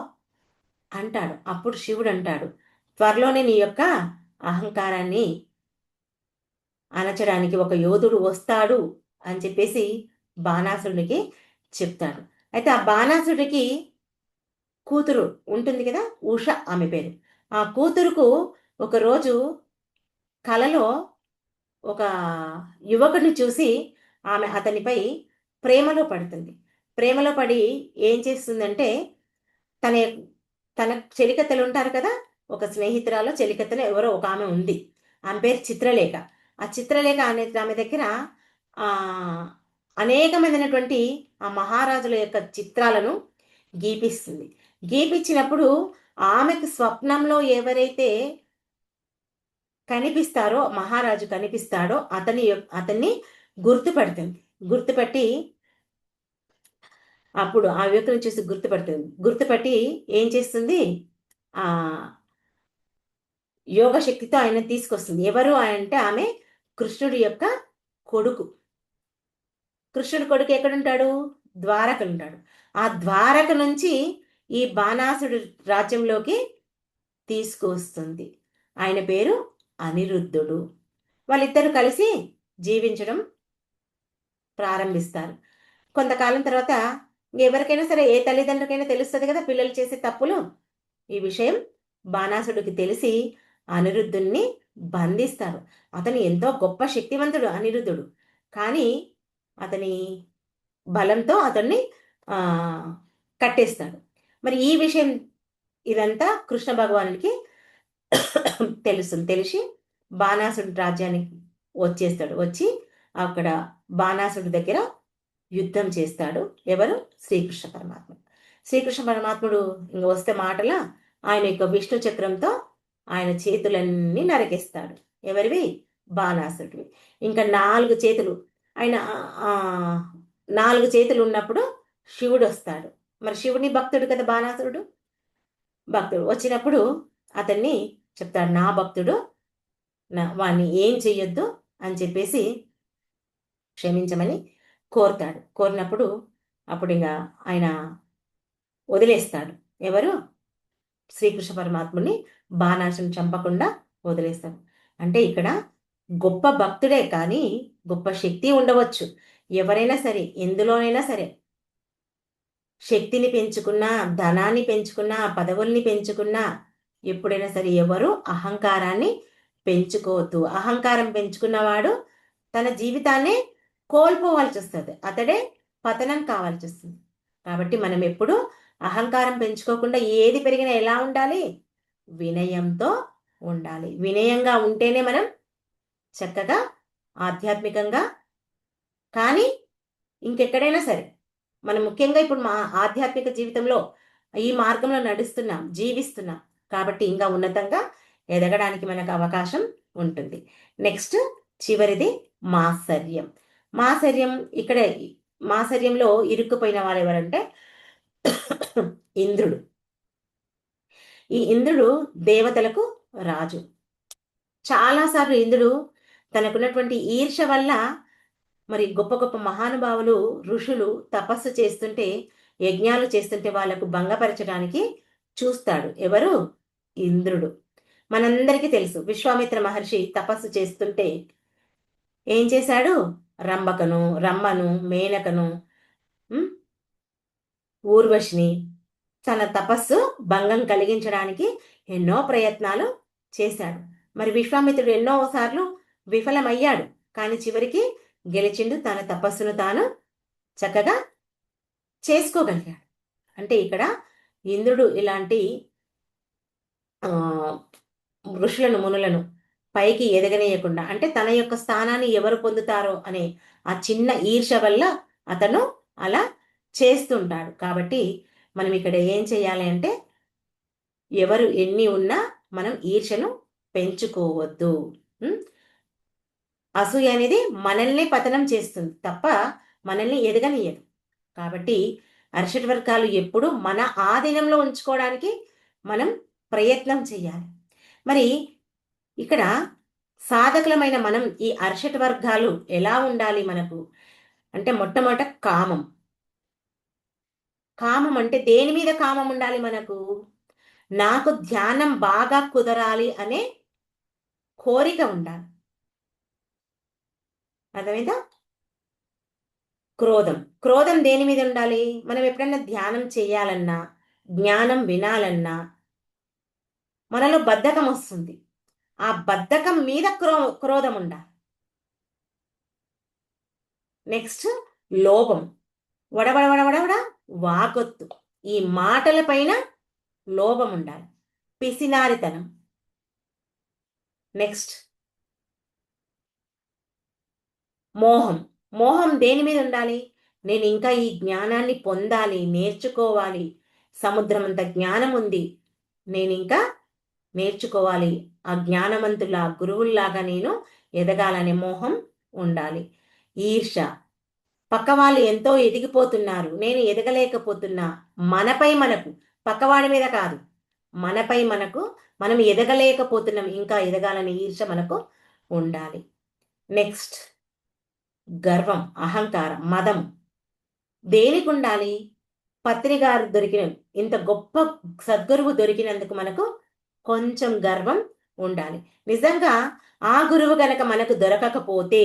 అంటాడు. అప్పుడు శివుడు అంటాడు, త్వరలోనే నీ యొక్క అహంకారాన్ని అణచడానికి ఒక యోధుడు వస్తాడు అని చెప్పేసి బాణాసురుడికి చెప్తాడు. అయితే ఆ బాణాసురుడికి కూతురు ఉంటుంది కదా, ఉష ఆమె పేరు. ఆ కూతురుకు ఒకరోజు కలలో ఒక యువకుడిని చూసి ఆమె అతనిపై ప్రేమలో పడుతుంది. ప్రేమలో పడి ఏం చేస్తుందంటే, తన తన చెలికత్తెలు ఉంటారు కదా, ఒక స్నేహితురాలు చెలికత్తెలు ఎవరో ఒక ఆమె ఉంది. ఆమె పేరు చిత్రలేఖ. ఆ చిత్రలేఖ అనే ఆమె దగ్గర ఆ అనేకమైనటువంటి ఆ మహారాజుల యొక్క చిత్రాలను గీపిస్తుంది. గీపించినప్పుడు ఆమెకు స్వప్నంలో ఎవరైతే కనిపిస్తారో, మహారాజు కనిపిస్తాడో అతన్ని గుర్తుపడుతుంది. గుర్తుపట్టి అప్పుడు ఆ వ్యక్తిని చూసి గుర్తుపడుతుంది. గుర్తుపట్టి ఏం చేస్తుంది, ఆ యోగ శక్తితో ఆయన తీసుకొస్తుంది. ఎవరు అంటే ఆమె కృష్ణుడి యొక్క కొడుకు. కృష్ణుడి కొడుకు ఎక్కడుంటాడు, ద్వారకలు ఉంటాడు. ఆ ద్వారక నుంచి ఈ బాణాసుడు రాజ్యంలోకి తీసుకువస్తుంది. ఆయన పేరు అనిరుద్ధుడు. వాళ్ళిద్దరూ కలిసి జీవించడం ప్రారంభిస్తారు. కొంతకాలం తర్వాత ఎవరికైనా సరే, ఏ తల్లిదండ్రులకైనా తెలుస్తుంది కదా పిల్లలు చేసే తప్పులు. ఈ విషయం బాణాసుడికి తెలిసి అనిరుద్ధుణ్ణి బంధిస్తాడు. అతను ఎంతో గొప్ప శక్తివంతుడు అనిరుద్ధుడు, కానీ అతని బలంతో అతన్ని కట్టేస్తాడు. మరి ఈ విషయం ఇదంతా కృష్ణ భగవానుడికి తెలుస్తుంది. తెలిసి బాణాసుడి రాజ్యానికి వచ్చేస్తాడు. వచ్చి అక్కడ బాణాసుడి దగ్గర యుద్ధం చేస్తాడు. ఎవరు, శ్రీకృష్ణ పరమాత్మ. శ్రీకృష్ణ పరమాత్ముడు ఇంక వస్తే మాటల ఆయన యొక్క విష్ణు చక్రంతో ఆయన చేతులన్నీ నరికేస్తాడు. ఎవరివి, బాణాసుడివి. ఇంకా 4 చేతులు, ఆయన 4 చేతులు ఉన్నప్పుడు శివుడు వస్తాడు. మరి శివుని భక్తుడు కదా బాణాసురుడు, భక్తుడు వచ్చినప్పుడు అతన్ని చెప్తాడు, నా భక్తుడు, వాణ్ణి ఏం చెయ్యొద్దు అని చెప్పేసి క్షమించమని కోరుతాడు. కోరినప్పుడు అప్పుడు ఇంకా ఆయన వదిలేస్తాడు. ఎవరు, శ్రీకృష్ణ పరమాత్ముని బాణాసుని చంపకుండా వదిలేస్తాడు. అంటే ఇక్కడ గొప్ప భక్తుడే కానీ గొప్ప శక్తి ఉండవచ్చు. ఎవరైనా సరే, ఎందులోనైనా సరే శక్తిని పెంచుకున్నా, ధనాన్ని పెంచుకున్నా, పదవుల్ని పెంచుకున్నా, ఎప్పుడైనా సరే ఎవరు అహంకారాన్ని పెంచుకోవద్దు. అహంకారం పెంచుకున్నవాడు తన జీవితాన్ని కోల్పోవాల్సి వస్తుంది. అతడే పతనం కావాల్సి వస్తుంది. కాబట్టి మనం ఎప్పుడు అహంకారం పెంచుకోకుండా ఏది పెరిగినా ఎలా ఉండాలి, వినయంతో ఉండాలి. వినయంగా ఉంటేనే మనం చక్కగా ఆధ్యాత్మికంగా, కానీ ఇంకెక్కడైనా సరే మనం ముఖ్యంగా ఇప్పుడు మా ఆధ్యాత్మిక జీవితంలో ఈ మార్గంలో నడుస్తున్నాం, జీవిస్తున్నాం. కాబట్టి ఇంకా ఉన్నతంగా ఎదగడానికి మనకు అవకాశం ఉంటుంది. నెక్స్ట్ చివరిది మాత్సర్యం. మాత్సర్యం, ఇక్కడ మాత్సర్యంలో ఇరుక్కుపోయిన వారు ఎవరంటే ఇంద్రుడు. ఈ ఇంద్రుడు దేవతలకు రాజు. చాలాసార్లు ఇంద్రుడు తనకున్నటువంటి ఈర్ష వల్ల మరి గొప్ప గొప్ప మహానుభావులు, ఋషులు తపస్సు చేస్తుంటే, యజ్ఞాలు చేస్తుంటే వాళ్లకు భంగపరచడానికి చూస్తాడు. ఎవరు, ఇంద్రుడు. మనందరికీ తెలుసు, విశ్వామిత్ర మహర్షి తపస్సు చేస్తుంటే ఏం చేశాడు, రమ్మను, మేనకను, ఊర్వశిని తన తపస్సు భంగం కలిగించడానికి ఎన్నో ప్రయత్నాలు చేశాడు. మరి విశ్వామిత్రుడు ఎన్నోసార్లు విఫలమయ్యాడు, కానీ చివరికి గెలిచిండు, తన తపస్సును తాను చక్కగా చేసుకోగలిగాడు. అంటే ఇక్కడ ఇంద్రుడు ఇలాంటి ఋషులను మునులను పైకి ఎదగనీయకుండా, అంటే తన యొక్క స్థానాన్ని ఎవరు పొందుతారో అనే ఆ చిన్న ఈర్ష వల్ల అతను అలా చేస్తుంటాడు. కాబట్టి మనం ఇక్కడ ఏం చేయాలి అంటే, ఎవరు ఎన్ని ఉన్నా మనం ఈర్షను పెంచుకోవద్దు. అసూయ అనేది మనల్ని పతనం చేస్తుంది తప్ప మనల్ని ఎదగనీయదు. కాబట్టి అరిషడ్ వర్గాలు ఎప్పుడు మన ఆధీనంలో ఉంచుకోవడానికి మనం ప్రయత్నం చేయాలి. మరి ఇక్కడ సాధకులమైన మనం ఈ అరిషడ్ వర్గాలు ఎలా ఉండాలి మనకు అంటే, మొట్టమొదట కామం. కామం అంటే దేని మీద కామం ఉండాలి మనకు? నాకు ధ్యానం బాగా కుదరాలి అనే కోరిక ఉండాలి. అర్థమైందా? క్రోధం. క్రోధం దేని మీద ఉండాలి? మనం ఎప్పుడైనా ధ్యానం చేయాలన్నా, జ్ఞానం వినాలన్నా మనలో బద్ధకం వస్తుంది. ఆ బద్ధకం మీద క్రోధం ఉండాలి. నెక్స్ట్ లోభం. వడవడ వాగొత్తు. ఈ మాటల పైన లోభం ఉండాలి. పిసినారితనం. నెక్స్ట్ మోహం. మోహం దేని మీద ఉండాలి? నేను ఇంకా ఈ జ్ఞానాన్ని పొందాలి, నేర్చుకోవాలి, సముద్రం అంత జ్ఞానం ఉంది, నేను ఇంకా నేర్చుకోవాలి, ఆ జ్ఞానవంతుల గురువుల్లాగా నేను ఎదగాలనే మోహం ఉండాలి. ఈర్ష. పక్క వాళ్ళు ఎంతో ఎదిగిపోతున్నారు, నేను ఎదగలేకపోతున్నా. మనపై మనకు, పక్కవాడి మీద కాదు, మనపై మనకు, మనం ఎదగలేకపోతున్నాం, ఇంకా ఎదగాలనే ఈర్ష మనకు ఉండాలి. నెక్స్ట్ గర్వం, అహంకారం, మదం. దేనికి ఉండాలి? పత్రి గారు దొరికిన, ఇంత గొప్ప సద్గురువు దొరికినందుకు మనకు కొంచెం గర్వం ఉండాలి. నిజంగా ఆ గురువు గనక మనకు దొరకకపోతే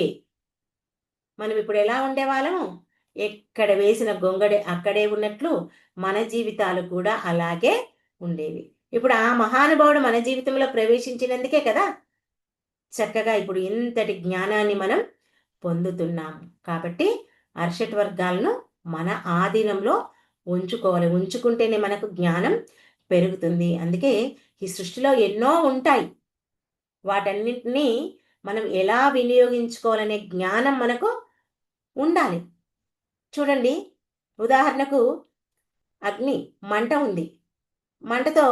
మనం ఇప్పుడు ఎలా ఉండేవాళ్ళము? ఎక్కడ వేసిన గొంగడే అక్కడే ఉన్నట్లు మన జీవితాలు కూడా అలాగే ఉండేవి. ఇప్పుడు ఆ మహానుభావుడు మన జీవితంలో ప్రవేశించినందుకే కదా చక్కగా ఇప్పుడు ఇంతటి జ్ఞానాన్ని మనం పొందుతున్నాము. కాబట్టి అర్షట్ వర్గాలను మన ఆధీనంలో ఉంచుకోవాలి. ఉంచుకుంటేనే మనకు జ్ఞానం పెరుగుతుంది. అందుకే ఈ సృష్టిలో ఎన్నో ఉంటాయి, వాటన్నింటినీ మనం ఎలా వినియోగించుకోవాలనే జ్ఞానం మనకు ఉండాలి. చూడండి, ఉదాహరణకు అగ్ని, మంట ఉంది. మంటతో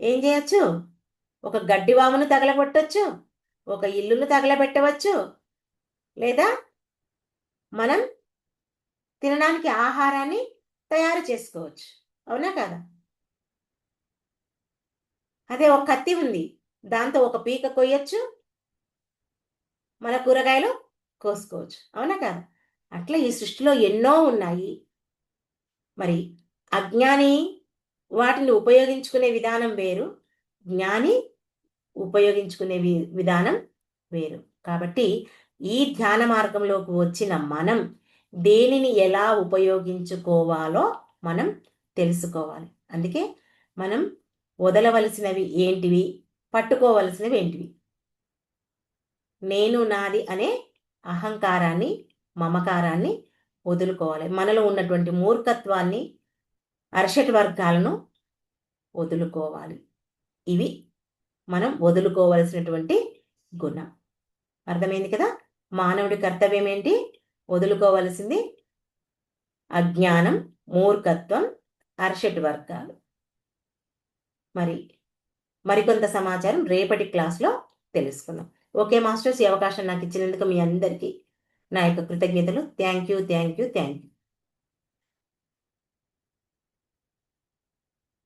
ఏం చేయొచ్చు? ఒక గడ్డివామును తగలబెట్టవచ్చు, ఒక ఇల్లును తగలబెట్టవచ్చు, లేదా మనం తినడానికి ఆహారాన్ని తయారు చేసుకోవచ్చు. అవునా కదా? అదే ఒక కత్తి ఉంది, దాంతో ఒక పీక కొయ్యొచ్చు, మన కూరగాయలు కోసుకోవచ్చు. అవునా కదా? అట్లా ఈ సృష్టిలో ఎన్నో ఉన్నాయి. మరి అజ్ఞాని వాటిని ఉపయోగించుకునే విధానం వేరు, జ్ఞాని ఉపయోగించుకునే విధానం వేరు. కాబట్టి ఈ ధ్యాన మార్గంలోకి వచ్చిన మనం దేనిని ఎలా ఉపయోగించుకోవాలో మనం తెలుసుకోవాలి. అందుకే మనం వదలవలసినవి ఏంటివి, పట్టుకోవలసినవి ఏంటివి? నేను నాది అనే అహంకారాన్ని, మమకారాన్ని వదులుకోవాలి. మనలో ఉన్నటువంటి మూర్ఖత్వాన్ని, అర్షట్ వర్గాలను వదులుకోవాలి. ఇవి మనం వదులుకోవలసినటువంటి గుణం. అర్థమైంది కదా? మానవుడి కర్తవ్యం ఏంటి? వదులుకోవలసింది అజ్ఞానం, మూర్ఖత్వం, అర్షట్ వర్గాలు. మరికొంత సమాచారం రేపటి క్లాస్లో తెలుసుకుందాం. ఓకే మాస్టర్స్, ఈ అవకాశం నాకు ఇచ్చినందుకు మీ అందరికీ నా యొక్క కృతజ్ఞతలు. Thank you.